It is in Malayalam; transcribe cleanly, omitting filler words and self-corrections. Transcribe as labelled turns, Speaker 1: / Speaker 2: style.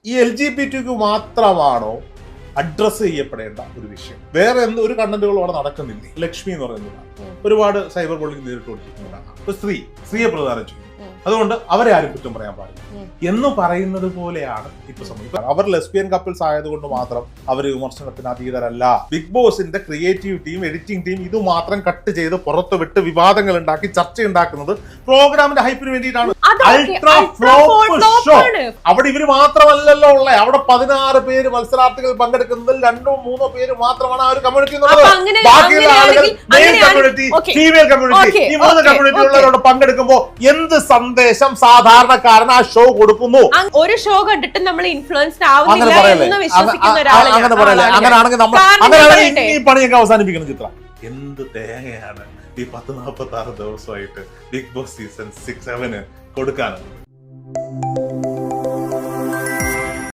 Speaker 1: ഈ LGBT മാത്രമാണോ അഡ്രസ് ചെയ്യപ്പെടേണ്ട ഒരു വിഷയം? വേറെ ഒരു കണ്ടന്റുകളും അവിടെ നടക്കുന്നില്ലേ? ലക്ഷ്മി എന്ന് പറയുന്നത് ഒരുപാട് സൈബർ ബുള്ളിംഗ് നേരിട്ടുകൊണ്ടിരിക്കുന്നതാണ്. സ്ത്രീയെ പ്രധാനം ചെയ്യും. അതുകൊണ്ട് അവരെ ആരും കുറ്റം പറയാൻ പാടില്ല എന്ന് പറയുന്നത് പോലെയാണ് ഇപ്പൊ സംഭവിക്കുന്നത്. അവർ ലെസ്ബിയൻ കപ്പിൾസ് ആയതുകൊണ്ട് മാത്രം അവർ വിമർശനത്തിന് അതീതരല്ല. ബിഗ് ബോസിന്റെ ക്രിയേറ്റീവ് ടീം, എഡിറ്റിംഗ് ടീം ഇത് മാത്രം കട്ട് ചെയ്ത് പുറത്ത് വിട്ട് വിവാദങ്ങൾ ഉണ്ടാക്കി ചർച്ച ഉണ്ടാക്കുന്നത് പ്രോഗ്രാമിന്റെ ഹൈപ്പിന് വേണ്ടിയിട്ടാണ്. Ultra flop show. അവിടെ ഇവര് മാത്രമല്ലല്ലോ ഉള്ളത്. അവിടെ 16 പേര് മത്സരാർത്ഥികൾ പങ്കെടുക്കുന്നതിൽ 2-3 പേര് മാത്രമാണ് ആ ഒരു കമ്മ്യൂണിറ്റി എന്നുള്ളത്. ബാക്കിയുള്ള ആളുകൾ മെയിൽ കമ്മ്യൂണിറ്റി, ഫീമെയിൽ കമ്മ്യൂണിറ്റി, ഈ 3 കമ്മ്യൂണിറ്റി ഉള്ളവരോട് പങ്കെടുക്കുമ്പോൾ എന്ത് സന്ദേശം സാധാരണക്കാരൻ ആ ഷോ കൊടുക്കുന്നു?
Speaker 2: ഒരു ഷോ കണ്ടിട്ട് നമ്മൾ ഇൻഫ്ലുവൻസ്ഡ് ആവുന്നില്ല എന്ന് വിശ്വസിക്കുന്ന ഒരാളാണ്.
Speaker 1: അങ്ങനെയാണെങ്കിൽ ഈ പണിയൊക്കെ അവസാനിപ്പിക്കണം. ചിത്ര എന്ത് തേങ്ങയാണ് ഈ 10-46 ദിവസമായിട്ട് ബിഗ് ബോസ് സീസൺ 6-7 കൊടുക്കാനുള്ളത്?